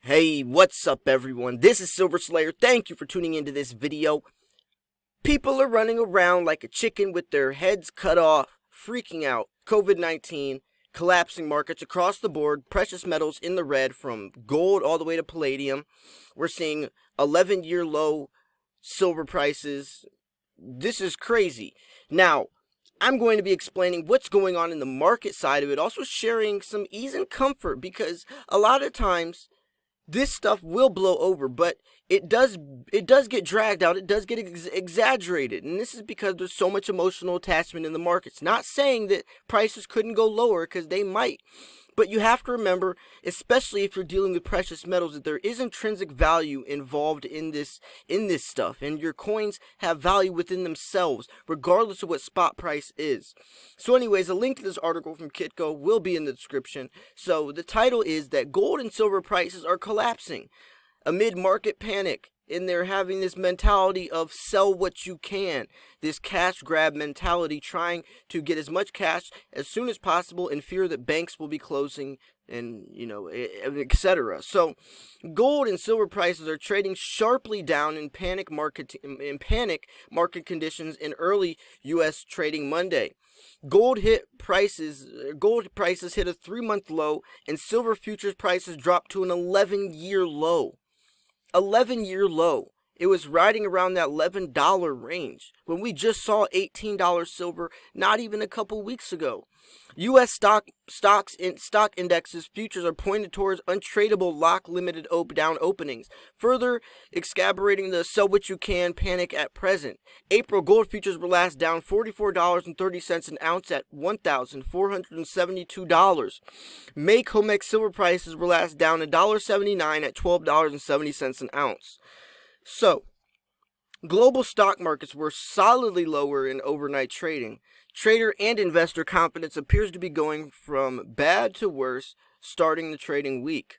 Hey, what's up everyone? This is Silver Slayer. Thank you for tuning into this video. People are running around like a chicken with their heads cut off, freaking out. COVID-19, collapsing markets across the board, precious metals in the red from gold all the way to palladium. We're seeing 11-year low silver prices. This is crazy. Now, I'm going to be explaining what's going on in the market side of it, also sharing some ease and comfort because a lot of times this stuff will blow over, but it does get dragged out. It does get exaggerated, and this is because there's so much emotional attachment in the markets. Not saying that prices couldn't go lower, because they might, but you have to remember, especially if you're dealing with precious metals, that there is intrinsic value involved in this stuff, and your coins have value within themselves, regardless of what spot price is. So anyways, a link to this article from Kitco will be in the description. So the title is that gold and silver prices are collapsing amid market panic. And they're having this mentality of sell what you can, this cash grab mentality, trying to get as much cash as soon as possible in fear that banks will be closing and, etc. So gold and silver prices are trading sharply down in panic market conditions in early US trading Monday. Gold prices hit a 3-month low, and silver futures prices dropped to an 11-year low. 11-year low. It was riding around that $11 range when we just saw $18 silver not even a couple weeks ago. U.S. stock indexes futures are pointed towards untradeable lock limited down openings, further exacerbating the sell what you can panic at present. April gold futures were last down $44.30 an ounce at $1,472. May COMEX silver prices were last down $1.79 at $12.70 an ounce. So, global stock markets were solidly lower in overnight trading. Trader and investor confidence appears to be going from bad to worse starting the trading week.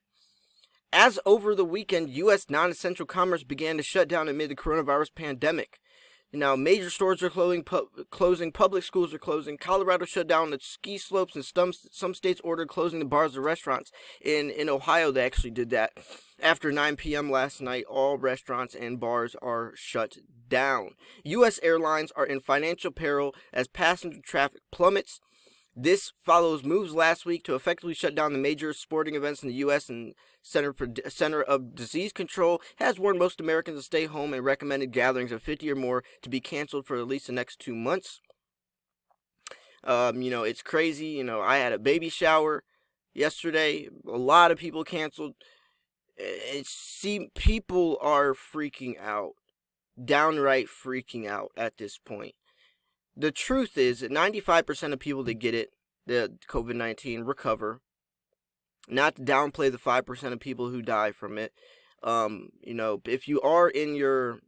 As over the weekend, U.S. non-essential commerce began to shut down amid the coronavirus pandemic. Now, major stores are closing, public schools are closing, Colorado shut down the ski slopes, and some states ordered closing the bars and restaurants. In Ohio, they actually did that. After 9 p.m. last night, all restaurants and bars are shut down. U.S. airlines are in financial peril as passenger traffic plummets. This follows moves last week to effectively shut down the major sporting events in the U.S., and Center of Disease Control has warned most Americans to stay home and recommended gatherings of 50 or more to be canceled for at least the next 2 months. It's crazy. I had a baby shower yesterday. A lot of people canceled. People are freaking out, downright freaking out at this point. The truth is that 95% of people that get it, the COVID-19, recover. Not to downplay the 5% of people who die from it. If you are in your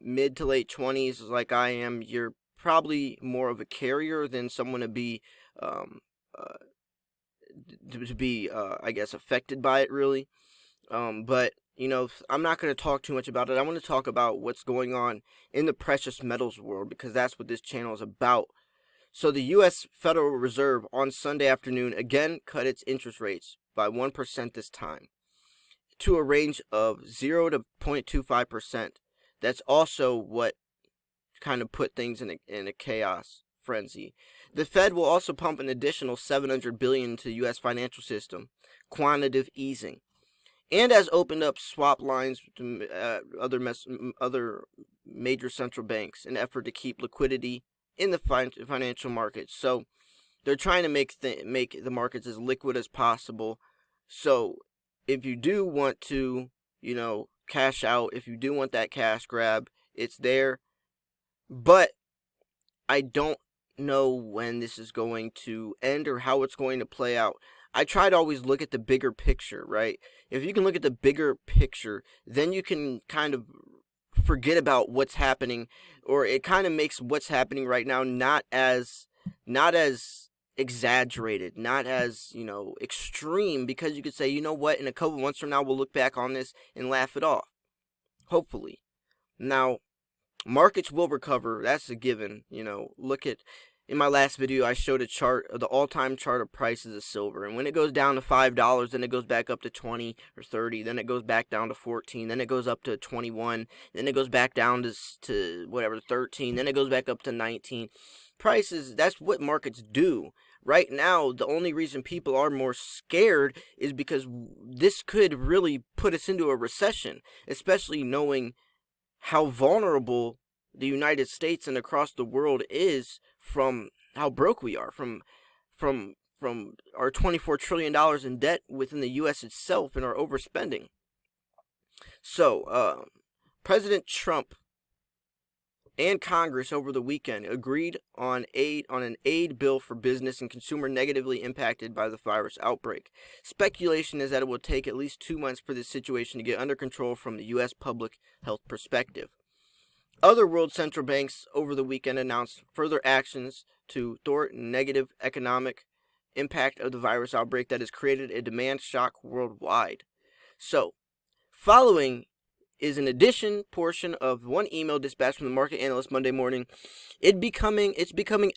mid to late 20s like I am, you're probably more of a carrier than someone to be, I guess, affected by it, really. But I'm not going to talk too much about it. I want to talk about what's going on in the precious metals world, because that's what this channel is about. So the U.S. Federal Reserve on Sunday afternoon again cut its interest rates by 1% this time, to a range of 0 to 0.25%. That's also what kind of put things in a chaos frenzy. The Fed will also pump an additional $700 billion into the U.S. financial system, quantitative easing, and has opened up swap lines to other major central banks in an effort to keep liquidity in the financial markets. So they're trying to make the markets as liquid as possible. So if you do want to, cash out, if you do want that cash grab, it's there. But I don't know when this is going to end or how it's going to play out. I try to always look at the bigger picture, right? If you can look at the bigger picture, then you can kind of forget about what's happening, or it kind of makes what's happening right now not as exaggerated, not as, extreme, because you could say, you know what, in a couple months from now, we'll look back on this and laugh it off. Hopefully. Now, markets will recover. That's a given. Look at in my last video, I showed a chart, the all-time chart of prices of silver. And when it goes down to $5, then it goes back up to 20 or 30. Then it goes back down to 14. Then it goes up to 21. Then it goes back down to whatever, 13. Then it goes back up to 19. Prices, that's what markets do. Right now, the only reason people are more scared is because this could really put us into a recession, especially knowing how vulnerable the United States and across the world is from how broke we are, from our $24 trillion in debt within the U.S. itself and our overspending. So, President Trump and Congress over the weekend agreed on an aid bill for business and consumer negatively impacted by the virus outbreak. Speculation is that it will take at least 2 months for this situation to get under control from the U.S. public health perspective. Other world central banks over the weekend announced further actions to thwart negative economic impact of the virus outbreak that has created a demand shock worldwide. So, following is an addition portion of one email dispatched from the market analyst Monday morning. It's becoming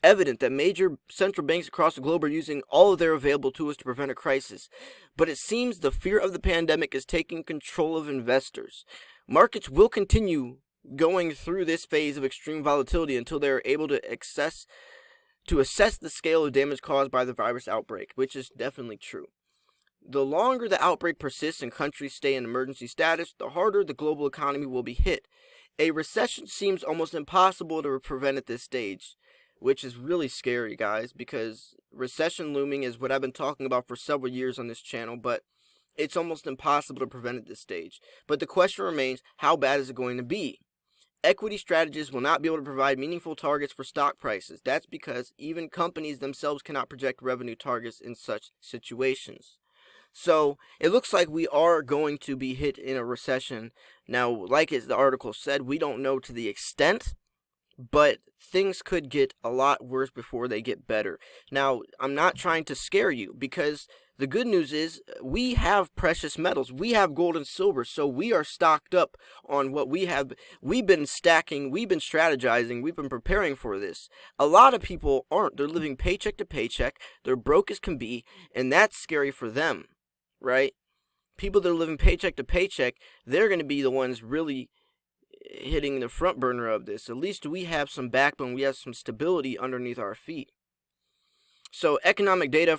evident that major central banks across the globe are using all of their available tools to prevent a crisis. But it seems the fear of the pandemic is taking control of investors. Markets will continue going through this phase of extreme volatility until they are able to assess the scale of damage caused by the virus outbreak, which is definitely true. The longer the outbreak persists and countries stay in emergency status, the harder the global economy will be hit. A recession seems almost impossible to prevent at this stage, which is really scary, guys, because recession looming is what I've been talking about for several years on this channel, but it's almost impossible to prevent at this stage. But the question remains, how bad is it going to be? Equity strategists will not be able to provide meaningful targets for stock prices. That's because even companies themselves cannot project revenue targets in such situations. So, it looks like we are going to be hit in a recession. Now, like as the article said, we don't know to the extent, but things could get a lot worse before they get better. Now, I'm not trying to scare you, because the good news is we have precious metals. We have gold and silver, so we are stocked up on what we have. We've been stacking, we've been strategizing, we've been preparing for this. A lot of people aren't. They're living paycheck to paycheck. They're broke as can be, and that's scary for them, right? People that are living paycheck to paycheck, they're going to be the ones really hitting the front burner of this. At least we have some backbone, we have some stability underneath our feet. So, economic data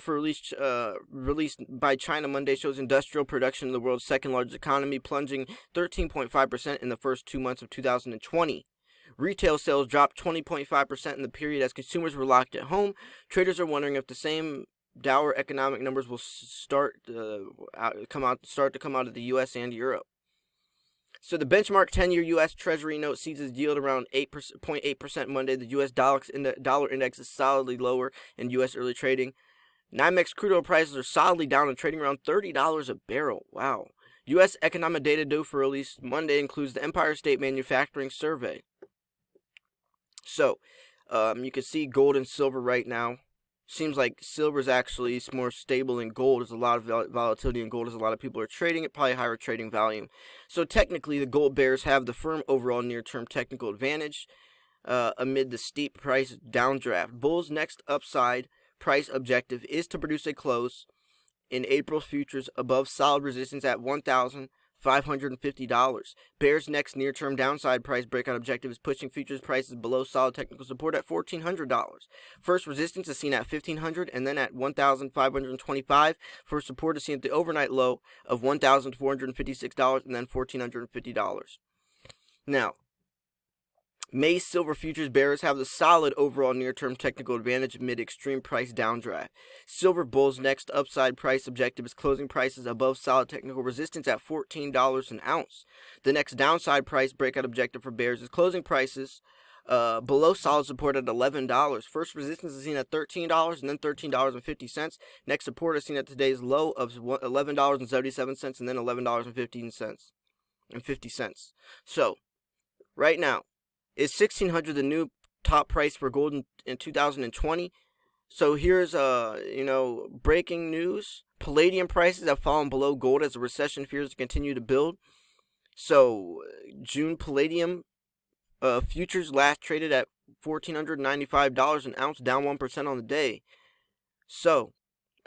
released by China Monday shows industrial production in the world's second largest economy plunging 13.5% in the first 2 months of 2020. Retail sales dropped 20.5% in the period as consumers were locked at home. Traders are wondering if the same dour economic numbers will start to come out of the U.S. and Europe. So the benchmark 10-year U.S. Treasury note sees its yield around 0.8% Monday. The U.S. dollar index is solidly lower in U.S. early trading. NYMEX crude oil prices are solidly down and trading around $30 a barrel. Wow. U.S. economic data due for release Monday includes the Empire State Manufacturing Survey. So, you can see gold and silver right now. Seems like silver is actually more stable than gold. There's a lot of volatility in gold as a lot of people are trading it, probably higher trading volume. So technically, the gold bears have the firm overall near-term technical advantage amid the steep price downdraft. Bulls' next upside price objective is to produce a close in April futures above solid resistance at $1,550. Bears' next near-term downside price breakout objective is pushing futures prices below solid technical support at $1,400. First resistance is seen at $1,500 and then at $1,525. First support is seen at the overnight low of $1,456 and then $1,450. Now, May silver futures bears have the solid overall near-term technical advantage amid extreme price downdraft. Silver bulls' next upside price objective is closing prices above solid technical resistance at $14 an ounce. The next downside price breakout objective for bears is closing prices below solid support at $11. First resistance is seen at $13 and then $13.50. Next support is seen at today's low of $11.77 and then $11.50. So, right now, is $1,600 the new top price for gold in 2020? So here's breaking news. Palladium prices have fallen below gold as the recession fears continue to build. So June palladium futures last traded at $1,495 an ounce, down 1% on the day. So,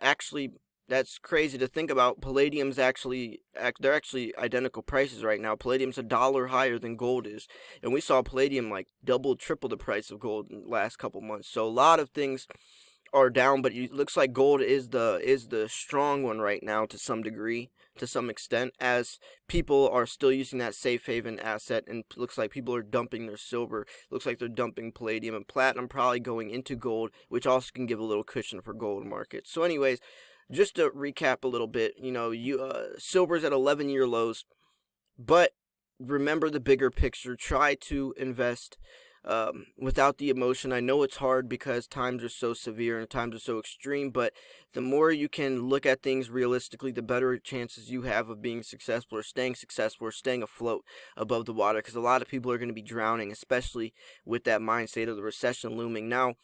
actually, that's crazy to think about. Palladium's they're actually identical prices right now. Palladium's $1 higher than gold is, and we saw palladium like double, triple the price of gold in the last couple months. So a lot of things are down, but it looks like gold is the strong one right now to some degree, to some extent, as people are still using that safe haven asset, and looks like people are dumping their silver. Looks like they're dumping palladium and platinum, probably going into gold, which also can give a little cushion for gold markets. So anyways, just to recap a little bit, silver's at 11-year lows, but remember the bigger picture. Try to invest without the emotion. I know it's hard because times are so severe and times are so extreme, but the more you can look at things realistically, the better chances you have of being successful or staying afloat above the water, because a lot of people are going to be drowning, especially with that mind state of the recession looming. Now,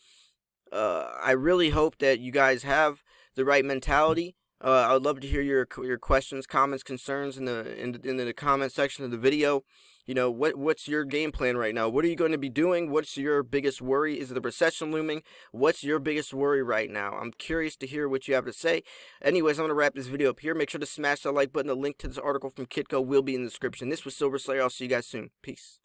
I really hope that you guys have the right mentality. I would love to hear your questions, comments, concerns in the comment section of the video. What's your game plan right now? What are you going to be doing? What's your biggest worry? Is the recession looming? What's your biggest worry right now? I'm curious to hear what you have to say. Anyways, I'm going to wrap this video up here. Make sure to smash that like button. The link to this article from Kitco will be in the description. This was Silver Slayer. I'll see you guys soon. Peace.